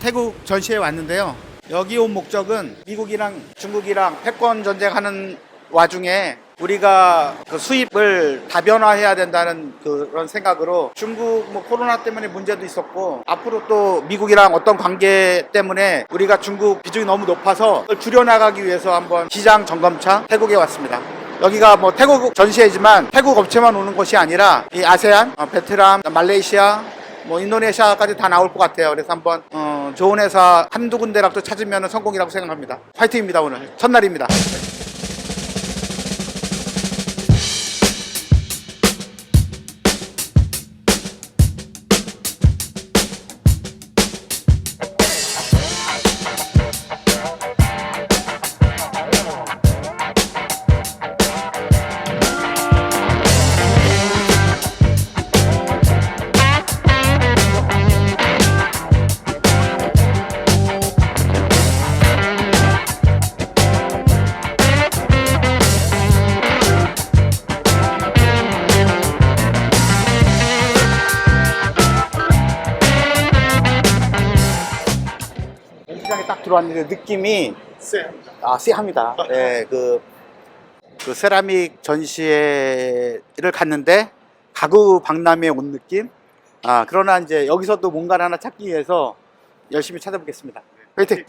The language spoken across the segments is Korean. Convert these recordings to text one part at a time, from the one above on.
태국 전시에 왔는데요. 여기 온 목적은 미국이랑 중국이랑 패권 전쟁하는 와중에 우리가 그 수입을 다변화해야 된다는 그런 생각으로, 중국 코로나 때문에 문제도 있었고 앞으로 또 미국이랑 어떤 관계 때문에 우리가 중국 비중이 너무 높아서 그걸 줄여나가기 위해서 한번 시장 점검차 태국에 왔습니다. 여기가 태국 전시회지만 태국 업체만 오는 곳이 아니라 이 아세안, 베트남, 말레이시아, 인도네시아까지 다 나올 것 같아요. 그래서 한번 좋은 회사 한두 군데라도 찾으면 성공이라고 생각합니다. 화이팅입니다. 오늘 첫날입니다. 시장에 딱 들어왔는데 느낌이 쎄합니다. 네, 그 세라믹 전시회를 갔는데 가구 박람회에 온 느낌. 그러나 이제 여기서도 뭔가를 하나 찾기 위해서 열심히 찾아보겠습니다. 화이팅!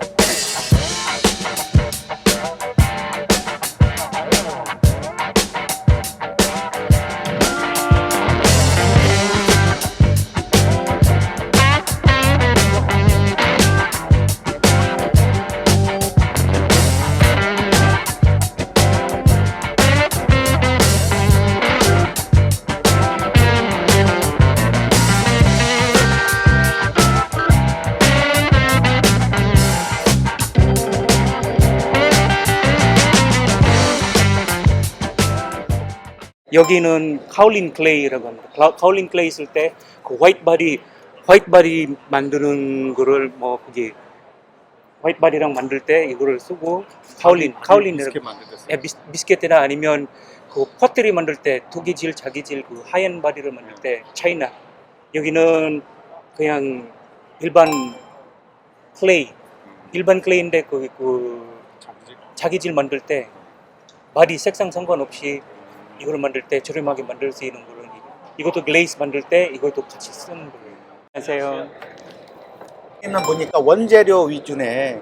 여기는 카울린 클레이라고 합니다. 카울린 클레이 쓸 때 그 화이트 바디 만드는 거를 그게 화이트 바디랑 만들 때 이거를 쓰고 카울린이라고 비스켓이나 아니면 그 퍼트리 만들 때 토기질, 자기질, 그 하얀 바디를 만들 때 차이나. 여기는 그냥 일반 클레이인데 그 자기질 만들 때 바디 색상 상관없이 이걸 만들 때 저렴하게 만들 수 있는 거는 이것도 글레이스 만들 때 이것도 같이 쓰는 거예요. 안녕하세요. 여기는 보니까 원재료 위주네.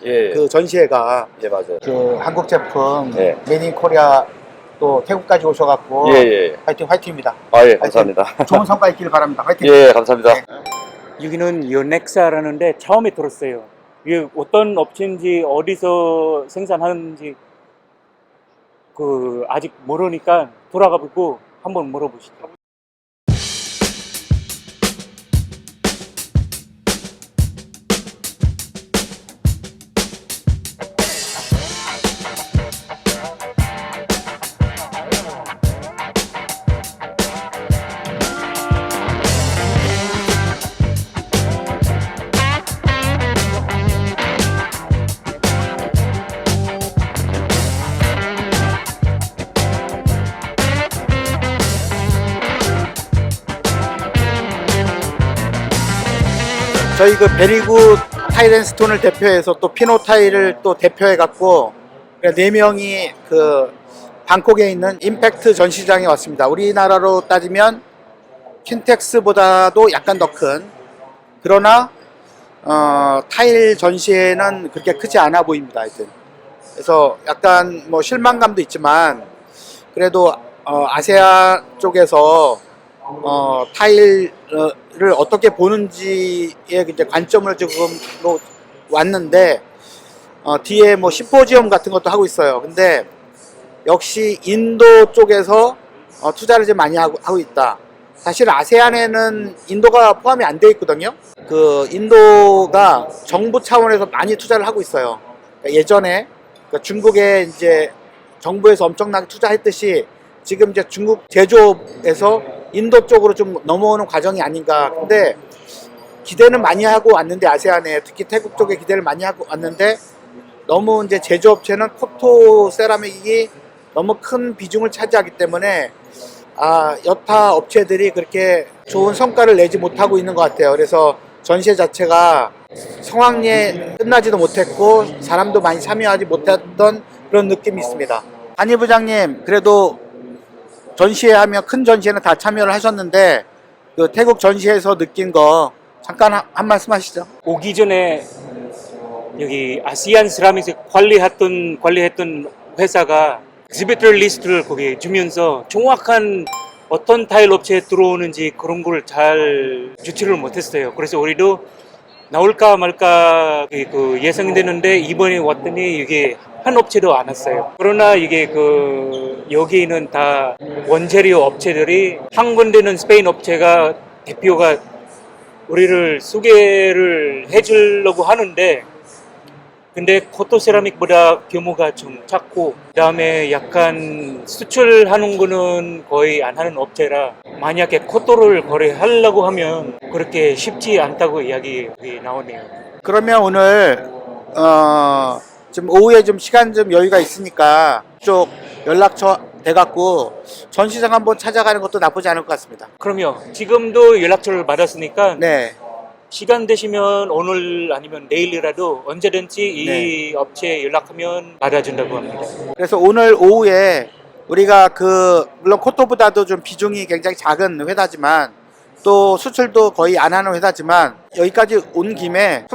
예. 그 전시회가. 예, 맞아요. 그 한국 제품 예. 메이드 인 코리아 또 태국까지 오셔갖고 예. 화이팅입니다. 예, 감사합니다. 좋은 성과 있기를 바랍니다. 화이팅. 예, 감사합니다. 네. 여기는 요넥사라는데 처음에 들었어요. 이게 어떤 업체인지 어디서 생산하는지 아직 모르니까 돌아가보고 한번 물어보시죠. 저희 그 베리굿 타일앤스톤을 대표해서 또 피노 타일을 또 대표해갖고 4명이 그 방콕에 있는 임팩트 전시장에 왔습니다. 우리나라로 따지면 킨텍스보다도 약간 더 큰, 그러나 타일 전시회는 그렇게 크지 않아 보입니다. 하여튼 그래서 약간 실망감도 있지만 그래도 아세안 쪽에서 타일을 어떻게 보는지에 이제 관점을 지금 왔는데 뒤에 심포지엄 같은 것도 하고 있어요. 근데 역시 인도 쪽에서 투자를 좀 많이 하고 있다. 사실 아세안에는 인도가 포함이 안 돼 있거든요. 그 인도가 정부 차원에서 많이 투자를 하고 있어요. 그러니까 예전에 중국에 이제 정부에서 엄청나게 투자했듯이 지금 이제 중국 제조업에서 인도 쪽으로 좀 넘어오는 과정이 아닌가. 근데 기대는 많이 하고 왔는데, 아세안에 특히 태국 쪽에 기대를 많이 하고 왔는데, 너무 이제 제조업체는 코토 세라믹이 너무 큰 비중을 차지하기 때문에 여타 업체들이 그렇게 좋은 성과를 내지 못하고 있는 것 같아요. 그래서 전시회 자체가 성황리에 끝나지도 못했고 사람도 많이 참여하지 못했던 그런 느낌이 있습니다. 한희 부장님, 그래도 전시회 하면 큰 전시회는 다 참여를 하셨는데 그 태국 전시회에서 느낀 거 잠깐 한 말씀 하시죠. 오기 전에 여기 아시안 세라믹스 관리했던 회사가 exhibitor 리스트를 거기에 주면서 정확한 어떤 타일 업체에 들어오는지 그런 걸 잘 유치를 못했어요. 그래서 우리도 나올까 말까 그 예상되는데 이번에 왔더니 이게 한 업체도 안 왔어요. 그러나 이게 그 여기는 다 원재료 업체들이 한 군데는 스페인 업체가 대표가 우리를 소개를 해주려고 하는데 근데 코토 세라믹보다 규모가 좀 작고 그다음에 약간 수출하는 거는 거의 안 하는 업체라 만약에 코토를 거래하려고 하면 그렇게 쉽지 않다고 이야기 나오네요. 그러면 오늘 좀 오후에 좀 시간 좀 여유가 있으니까 쪽 연락처 돼갖고 전시장 한번 찾아가는 것도 나쁘지 않을 것 같습니다. 그럼요. 지금도 연락처를 받았으니까 네. 시간 되시면 오늘 아니면 내일이라도 언제든지 이 네. 업체에 연락하면 받아준다고 합니다. 그래서 오늘 오후에 우리가 물론 코토보다도 좀 비중이 굉장히 작은 회사지만 또 수출도 거의 안 하는 회사지만 여기까지 온 김에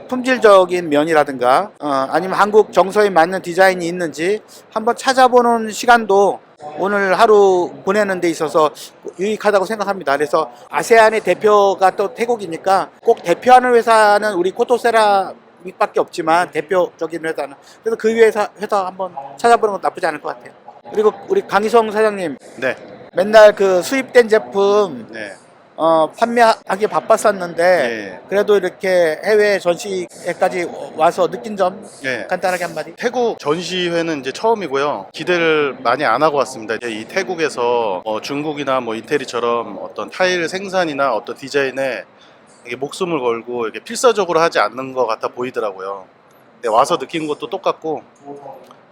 품질적인 면이라든가 아니면 한국 정서에 맞는 디자인이 있는지 한번 찾아보는 시간도 오늘 하루 보내는 데 있어서 유익하다고 생각합니다. 그래서 아세안의 대표가 또 태국이니까 꼭 대표하는 회사는 우리 코토세라믹밖에 없지만 대표적인 회사는 그래서 그 회사 한번 찾아보는 것도 나쁘지 않을 것 같아요. 그리고 우리 강희성 사장님, 네. 맨날 그 수입된 제품 네. 판매하기 바빴었는데 네. 그래도 이렇게 해외 전시회까지 와서 느낀 점 네. 간단하게 한마디. 태국 전시회는 이제 처음이고요. 기대를 많이 안 하고 왔습니다. 이제 이 태국에서 중국이나 이태리처럼 어떤 타일 생산이나 어떤 디자인에 이게 목숨을 걸고 이렇게 필사적으로 하지 않는 것 같아 보이더라고요. 근데 와서 느낀 것도 똑같고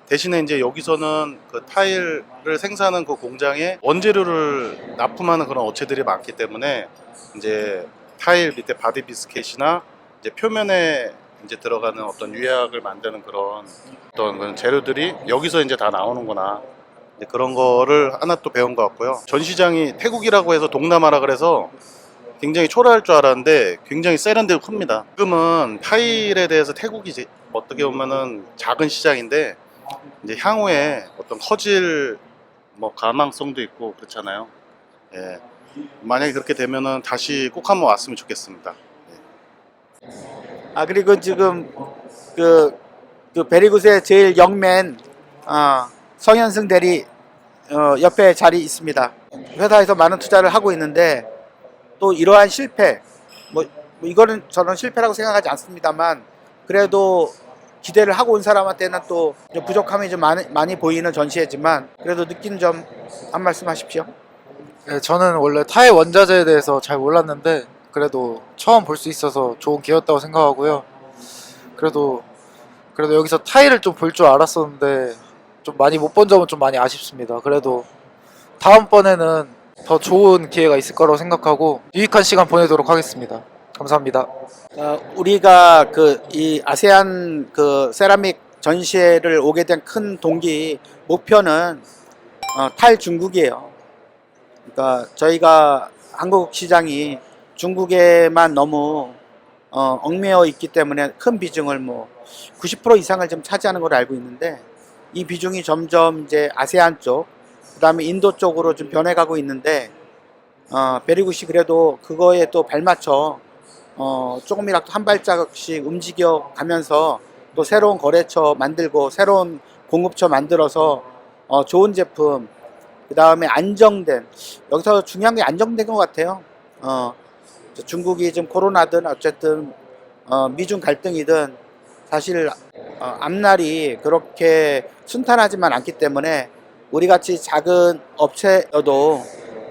대신에 이제 여기서는 그 타일을 생산하는 그 공장에 원재료를 납품하는 그런 업체들이 많기 때문에 이제 타일 밑에 바디 비스켓이나 이제 표면에 이제 들어가는 어떤 유약을 만드는 그런 재료들이 여기서 이제 다 나오는구나. 이제 그런 거를 하나 또 배운 것 같고요. 전시장이 태국이라고 해서 동남아라 그래서 굉장히 초라할 줄 알았는데 굉장히 세련되고 큽니다. 지금은 타일에 대해서 태국이 이제 어떻게 보면은 작은 시장인데 이제 향후에 어떤 커질 가망성도 있고 그렇잖아요. 예. 만약에 그렇게 되면은 다시 꼭 한번 왔으면 좋겠습니다. 예. 그리고 지금 그 베리굿의 제일 영맨 성현승 대리 옆에 자리 있습니다. 회사에서 많은 투자를 하고 있는데 또 이러한 실패 이거는 저는 실패라고 생각하지 않습니다만 그래도 기대를 하고 온 사람한테는 또 부족함이 좀 많이 보이는 전시회지만 그래도 느낀 점 한 말씀 하십시오. 네, 저는 원래 타일 원자재에 대해서 잘 몰랐는데 그래도 처음 볼 수 있어서 좋은 기회였다고 생각하고요. 그래도 여기서 타일을 좀 볼 줄 알았었는데 좀 많이 못 본 점은 좀 많이 아쉽습니다. 그래도 다음번에는 더 좋은 기회가 있을 거라고 생각하고 유익한 시간 보내도록 하겠습니다. 감사합니다. 우리가 이 아세안 세라믹 전시회를 오게 된 큰 동기 목표는 탈중국이에요. 그러니까 저희가 한국 시장이 중국에만 너무 얽매여 있기 때문에 큰 비중을 90% 이상을 좀 차지하는 걸로 알고 있는데 이 비중이 점점 이제 아세안 쪽, 그다음에 인도 쪽으로 좀 변해가고 있는데 베리굿이 그래도 그거에 또 발맞춰 조금이라도 한 발짝씩 움직여 가면서 또 새로운 거래처 만들고 새로운 공급처 만들어서 좋은 제품, 그 다음에 안정된, 여기서 중요한 게 안정된 것 같아요. 중국이 좀 코로나든 어쨌든 미중 갈등이든 사실 앞날이 그렇게 순탄하지만 않기 때문에 우리같이 작은 업체여도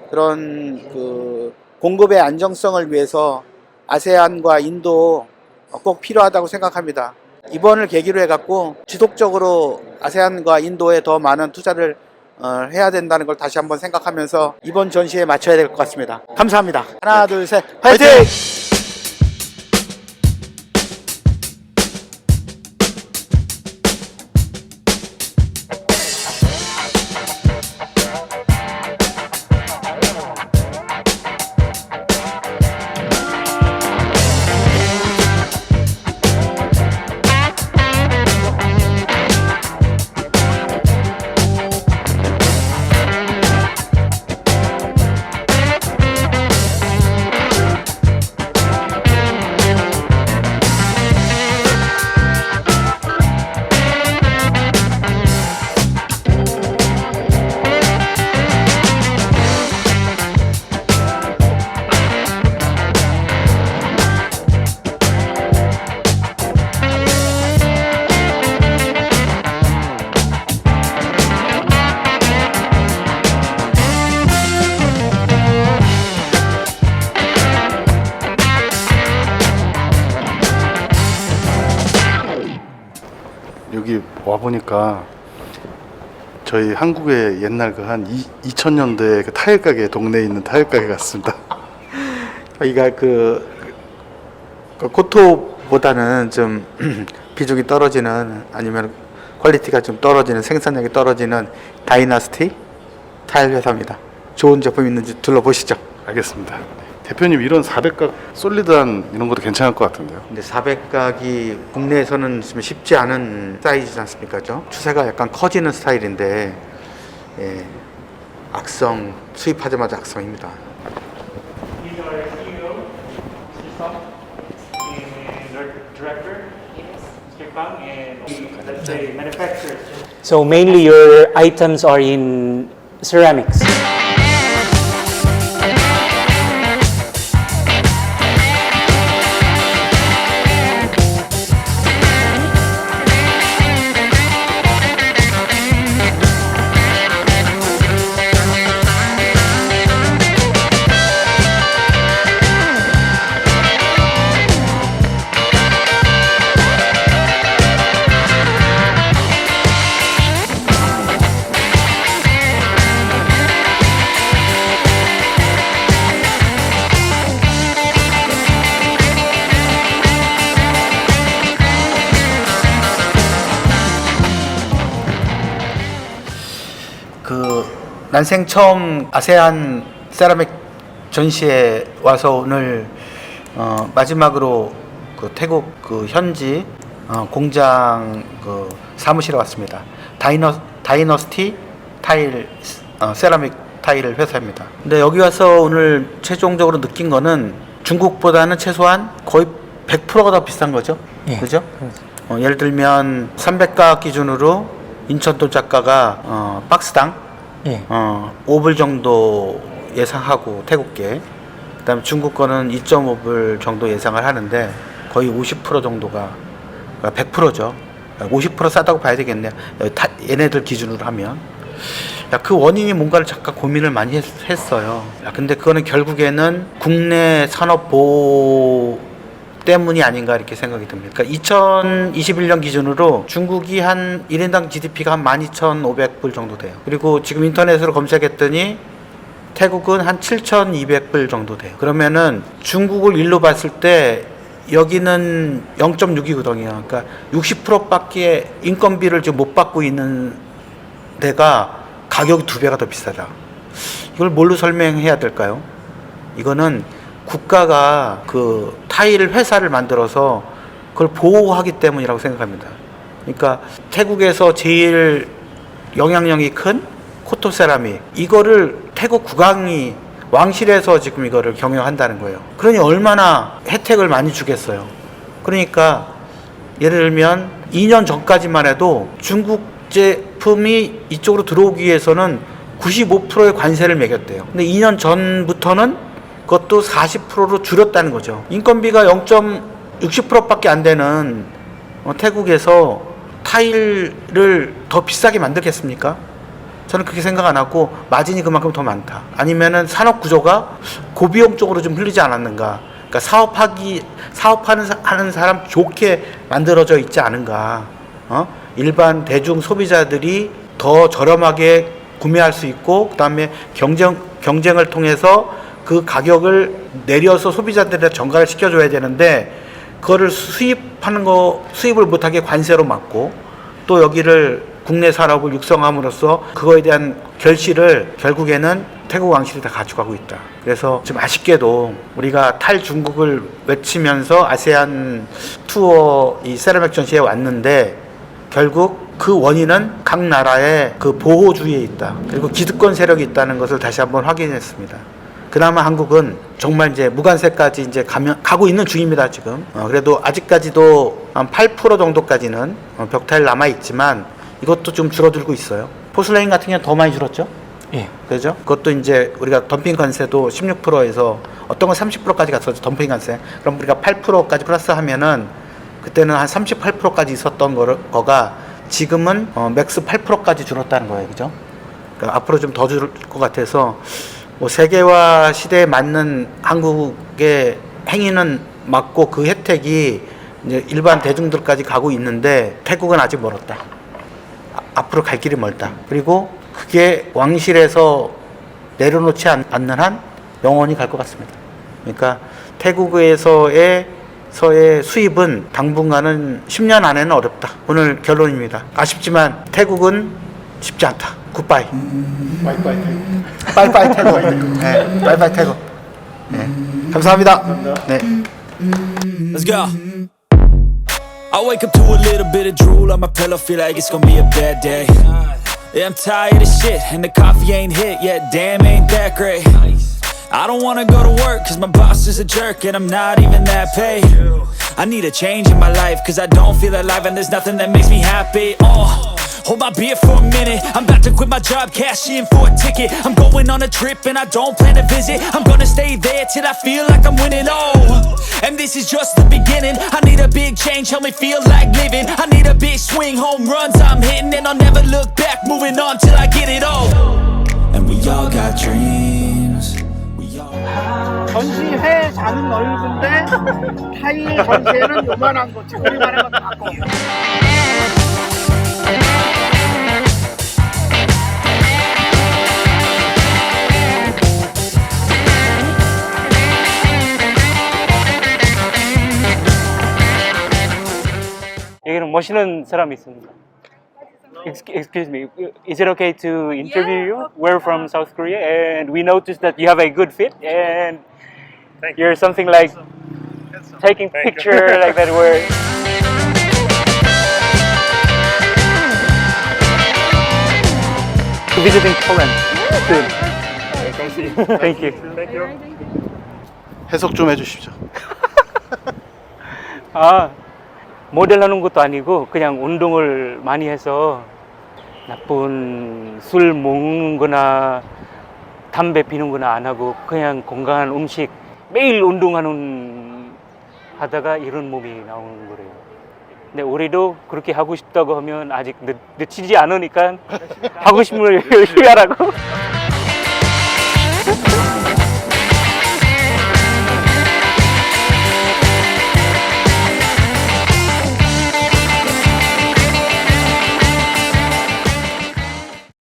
그런 공급의 안정성을 위해서 아세안과 인도 꼭 필요하다고 생각합니다. 이번을 계기로 해갖고 지속적으로 아세안과 인도에 더 많은 투자를 해야 된다는 걸 다시 한번 생각하면서 이번 전시에 맞춰야 될 것 같습니다. 감사합니다. 하나, 둘, 셋, 화이팅! 여기 와 보니까 저희 한국의 옛날 그 한 2000년대 그 타일 가게 동네에 있는 타일 가게 같습니다. 여기가 코토보다는 좀 비중이 떨어지는 아니면 퀄리티가 좀 떨어지는 생산력이 떨어지는 다이너스티 타일 회사입니다. 좋은 제품 있는지 둘러보시죠. 알겠습니다. 대표님 이런 400각 솔리드한 이런 것도 괜찮을 것 같은데요. 근데 400각이 국내에서는 좀 쉽지 않은 사이즈지 않습니까? 추세가 약간 커지는 스타일인데 예, 악성 수입하자마자 악성입니다. He's our CEO, Mr. Song, and our director, Mr. Kang, and let's say manufacturers. So mainly your items are in ceramics. 난생 처음 아세안 세라믹 전시회 와서 오늘 마지막으로 그 태국 그 현지 공장 그 사무실에 왔습니다. 다이너스티 타일 세라믹 타일 회사입니다. 근데 여기 와서 오늘 최종적으로 느낀 거는 중국보다는 최소한 거의 100%가 더 비싼 거죠. 예. 그죠? 예를 들면 300가 기준으로 인천돈 작가가 박스당 예. 5불 정도 예상하고 태국계, 그다음에 중국 거는 2.5불 정도 예상을 하는데 거의 50% 정도가 100%죠. 50% 싸다고 봐야 되겠네요. 얘네들 기준으로 하면. 그 원인이 뭔가를 잠깐 고민을 많이 했어요. 근데 그거는 결국에는 국내 산업 보호 때문이 아닌가 이렇게 생각이 듭니다. 그러니까 2021년 기준으로 중국이 한 1인당 GDP가 한 12,500불 정도 돼요. 그리고 지금 인터넷으로 검색했더니 태국은 한 7,200불 정도 돼요. 그러면은 중국을 일로 봤을 때 여기는 0.6이거든요. 그러니까 60%밖에 인건비를 지금 못 받고 있는 데가 가격이 2배가 더 비싸다. 이걸 뭘로 설명해야 될까요? 이거는 국가가 그 타일 회사를 만들어서 그걸 보호하기 때문이라고 생각합니다. 그러니까 태국에서 제일 영향력이 큰 코토세라믹, 이거를 태국 국왕이 왕실에서 지금 이거를 경영한다는 거예요. 그러니 얼마나 혜택을 많이 주겠어요. 그러니까 예를 들면 2년 전까지만 해도 중국 제품이 이쪽으로 들어오기 위해서는 95%의 관세를 매겼대요. 근데 2년 전부터는 그것도 40%로 줄였다는 거죠. 인건비가 0.60%밖에 안 되는 태국에서 타일을 더 비싸게 만들겠습니까? 저는 그렇게 생각 안 하고 마진이 그만큼 더 많다. 아니면은 산업 구조가 고비용 쪽으로 좀 흘리지 않았는가. 그러니까 사업하는 사람 좋게 만들어져 있지 않은가. 일반 대중 소비자들이 더 저렴하게 구매할 수 있고, 그 다음에 경쟁을 통해서 그 가격을 내려서 소비자들한테 전가를 시켜줘야 되는데, 그거를 수입을 못하게 관세로 막고, 또 여기를 국내 산업을 육성함으로써 그거에 대한 결실을 결국에는 태국 왕실이 다 가져가고 있다. 그래서 좀 아쉽게도 우리가 탈중국을 외치면서 아세안 투어 이 세라믹 전시회에 왔는데, 결국 그 원인은 각 나라의 그 보호주의에 있다. 그리고 기득권 세력이 있다는 것을 다시 한번 확인했습니다. 그나마 한국은 정말 이제 무관세까지 이제 가고 있는 중입니다, 지금. 그래도 아직까지도 한 8% 정도까지는 벽타일 남아있지만 이것도 좀 줄어들고 있어요. 포슬레인 같은 경우는 더 많이 줄었죠? 예. 그죠? 그것도 이제 우리가 덤핑 관세도 16%에서 어떤 건 30%까지 갔었죠, 덤핑 관세. 그럼 우리가 8%까지 플러스 하면은 그때는 한 38%까지 있었던 거가 지금은 맥스 8%까지 줄었다는 거예요, 그죠? 그러니까 앞으로 좀 더 줄 것 같아서 세계화 시대에 맞는 한국의 행위는 맞고 그 혜택이 이제 일반 대중들까지 가고 있는데 태국은 아직 멀었다. 앞으로 갈 길이 멀다. 그리고 그게 왕실에서 내려놓지 않는 한 영원히 갈 것 같습니다. 그러니까 태국에서의 수입은 당분간은 10년 안에는 어렵다. 오늘 결론입니다. 아쉽지만 태국은 쉽지 않다. 굿바이. 바이바이 태국. 바이바이 태국. 네, 바이바이 태국. 네, 감사합니다. 네. Let's go. I wake up to a little bit of drool on my pillow, feel like it's gonna be a bad day. Yeah, I'm tired of shit, and the coffee ain't hit yet, damn, ain't that great. I don't wanna go to work, cause my boss is a jerk, and I'm not even that paid. I need a change in my life, cause I don't feel alive, and there's nothing that makes me happy. Hold my beer for a minute, I'm about to quit my job, cash in for a ticket. I'm going on a trip and I don't plan to visit. I'm gonna stay there till I feel like I'm winning, oh. And this is just the beginning. I need a big change, help me feel like living. I need a big swing, home runs I'm hitting, and I'll never look back, moving on till I get it all. And we all got dreams. We all 전시회장은 넓은데 타일 전시회는 요만한 거, 지금 우리 말하는 거 갖고. 여기는 멋있는 사람이 있습니다. Excuse me, is it okay to interview you? We're from South Korea and we noticed that you have a good fit and you're something like taking picture like that where visiting Poland soon. Thank you. 해석 좀 해주십시오. 아, 모델 하는 것도 아니고 그냥 운동을 많이 해서 나쁜 술 먹는 거나 담배 피는 거나 안 하고 그냥 건강한 음식 매일 운동하는 하다가 이런 몸이 나오는 거래요. 근데 우리도 그렇게 하고 싶다고 하면 아직 늦이지 않으니까 하고 싶은 걸 열심히 하라고.